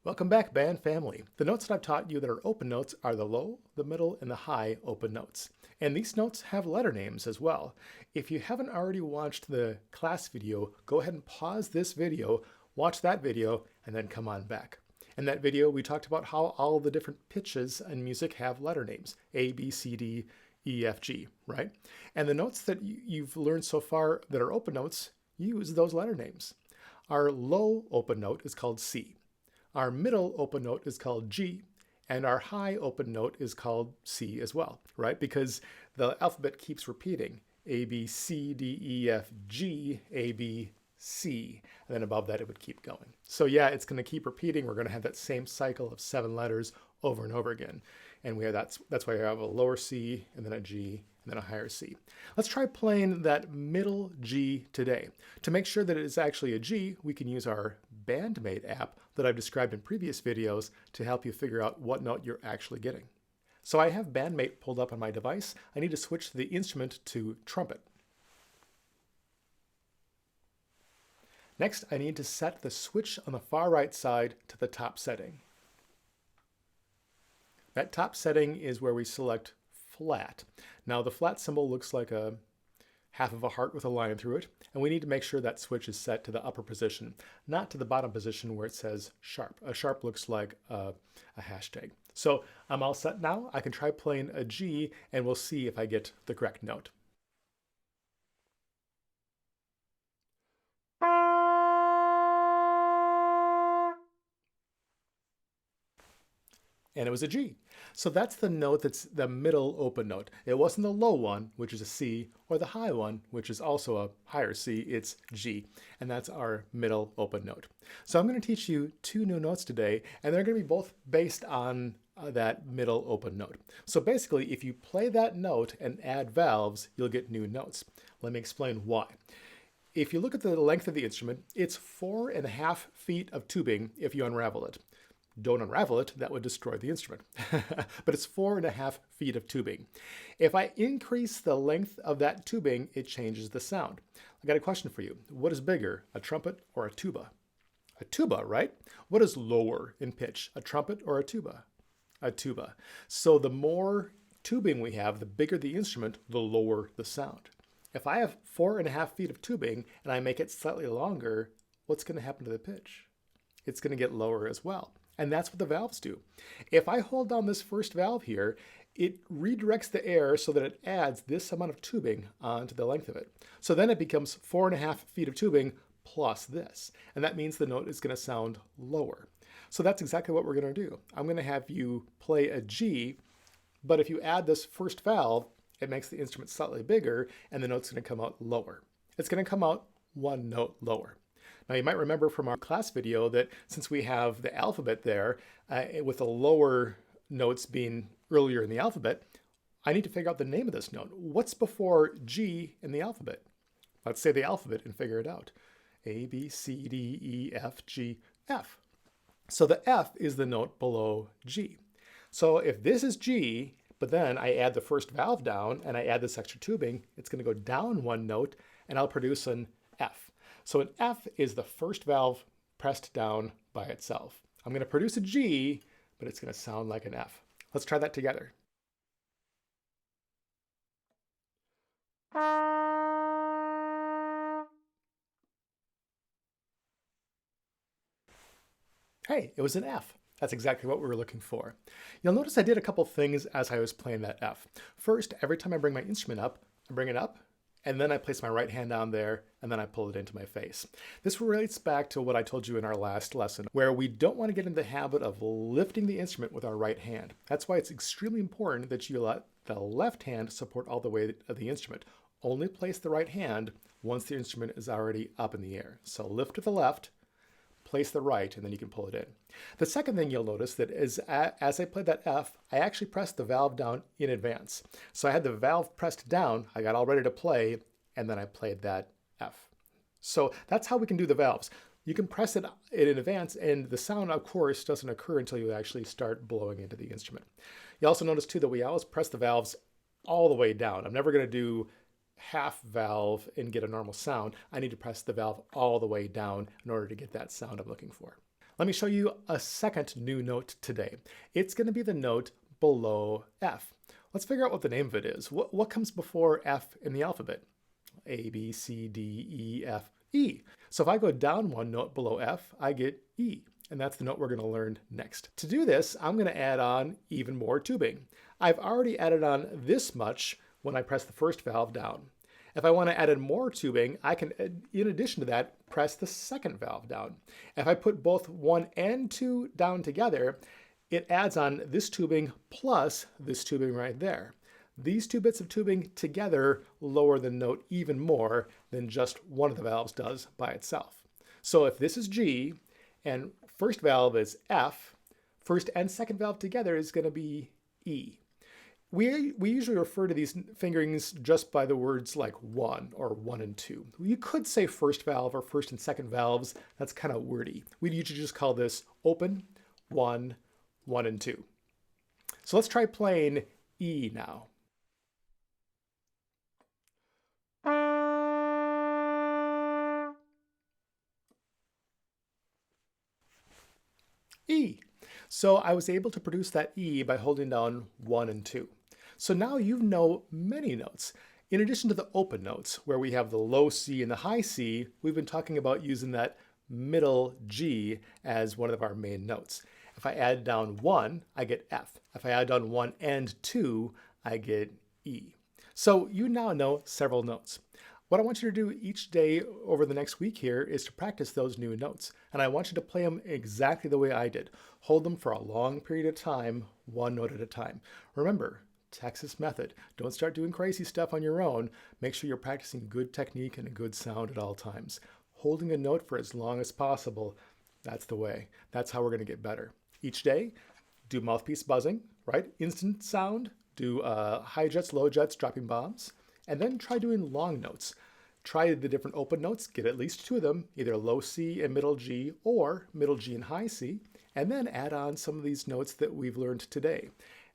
Welcome back, band family. The notes that I've taught you that are open notes are the low, the middle, and the high open notes. And these notes have letter names as well. If you haven't already watched the class video, go ahead and pause this video, watch that video, and then come on back. In that video, we talked about how all the different pitches in music have letter names, A, B, C, D, E, F, G, right? And the notes that you've learned so far that are open notes use those letter names. Our low open note is called C. Our middle open note is called G, and our high open note is called C as well, right? Because the alphabet keeps repeating A, B, C, D, E, F, G, A, B, C, and then above that it would keep going. So yeah, it's going to keep repeating. We're going to have that same cycle of 7 letters over and over again. And that's why we have a lower C, and then a G, and then a higher C. Let's try playing that middle G today. To make sure that it is actually a G, we can use our Bandmate app that I've described in previous videos to help you figure out what note you're actually getting. So I have Bandmate pulled up on my device. I need to switch the instrument to trumpet. Next, I need to set the switch on the far right side to the top setting. That top setting is where we select flat. Now the flat symbol looks like a half of a heart with a line through it, and we need to make sure that switch is set to the upper position, not to the bottom position where it says sharp. A sharp looks like a hashtag. So I'm all set now. I can try playing a G and we'll see if I get the correct note. And it was a G. So that's the note that's the middle open note. It wasn't the low one, which is a C, or the high one, which is also a higher C, it's G. And that's our middle open note. So I'm going to teach you 2 new notes today, and they're going to be both based on that middle open note. So basically, if you play that note and add valves, you'll get new notes. Let me explain why. If you look at the length of the instrument, it's 4.5 feet of tubing if you unravel it. Don't unravel it, that would destroy the instrument. But it's 4.5 feet of tubing. If I increase the length of that tubing, it changes the sound. I got a question for you. What is bigger, a trumpet or a tuba? A tuba, right? What is lower in pitch, a trumpet or a tuba? A tuba. So the more tubing we have, the bigger the instrument, the lower the sound. If I have 4.5 feet of tubing and I make it slightly longer, what's going to happen to the pitch? It's going to get lower as well. And that's what the valves do. If I hold down this first valve here, it redirects the air so that it adds this amount of tubing onto the length of it. So then it becomes 4.5 feet of tubing plus this. And that means the note is going to sound lower. So that's exactly what we're going to do. I'm going to have you play a G, but if you add this first valve, it makes the instrument slightly bigger and the note's going to come out lower. It's going to come out 1 note lower. Now you might remember from our class video that since we have the alphabet there, with the lower notes being earlier in the alphabet, I need to figure out the name of this note. What's before G in the alphabet? Let's say the alphabet and figure it out. A, B, C, D, E, F, G, F. So the F is the note below G. So if this is G, but then I add the first valve down and I add this extra tubing, it's going to go down 1 note and I'll produce an F. So an F is the first valve pressed down by itself. I'm going to produce a G, but it's going to sound like an F. Let's try that together. Hey, it was an F. That's exactly what we were looking for. You'll notice I did a couple things as I was playing that F. First, every time I bring my instrument up, I bring it up, and then I place my right hand down there, and then I pull it into my face. This relates back to what I told you in our last lesson, where we don't want to get in the habit of lifting the instrument with our right hand. That's why it's extremely important that you let the left hand support all the weight of the instrument. Only place the right hand once the instrument is already up in the air. So lift to the left, place the right, and then you can pull it in. The second thing you'll notice that is as I played that F, I actually pressed the valve down in advance. So I had the valve pressed down, I got all ready to play, and then I played that F. So that's how we can do the valves. You can press it in advance, and the sound, of course, doesn't occur until you actually start blowing into the instrument. You also notice, too, that we always press the valves all the way down. I'm never going to do half valve and get a normal sound. I need to press the valve all the way down in order to get that sound I'm looking for. Let me show you a second new note today. It's going to be the note below F. Let's figure out what the name of it is. What comes before F in the alphabet? A, B, C, D, E, F, E. So if I go down one note below F, I get E. And that's the note we're going to learn next. To do this, I'm going to add on even more tubing. I've already added on this much when I press the first valve down. If I want to add in more tubing, I can, in addition to that, press the second valve down. If I put both 1 and 2 down together, it adds on this tubing plus this tubing right there. These two bits of tubing together lower the note even more than just one of the valves does by itself. So if this is G and first valve is F, first and second valve together is going to be E. We usually refer to these fingerings just by the words like 1 or 1 and 2. You could say first valve or first and second valves. That's kind of wordy. We'd usually just call this open, 1, 1 and 2. So let's try playing E now. E. So I was able to produce that E by holding down 1 and 2. So now you know many notes. In addition to the open notes, where we have the low C and the high C, we've been talking about using that middle G as one of our main notes. If I add down 1, I get F. If I add down 1 and 2, I get E. So you now know several notes. What I want you to do each day over the next week here is to practice those new notes. And I want you to play them exactly the way I did. Hold them for a long period of time, one note at a time. Remember, Texas method. Don't start doing crazy stuff on your own. Make sure you're practicing good technique and a good sound at all times. Holding a note for as long as possible, that's the way. That's how we're going to get better. Each day, do mouthpiece buzzing, right? Instant sound. Do high jets, low jets, dropping bombs. And then try doing long notes. Try the different open notes, get at least 2 of them, either low C and middle G or middle G and high C, and then add on some of these notes that we've learned today.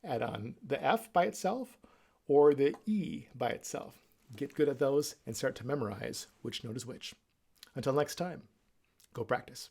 Add on the F by itself or the E by itself. Get good at those and start to memorize which note is which. Until next time, go practice.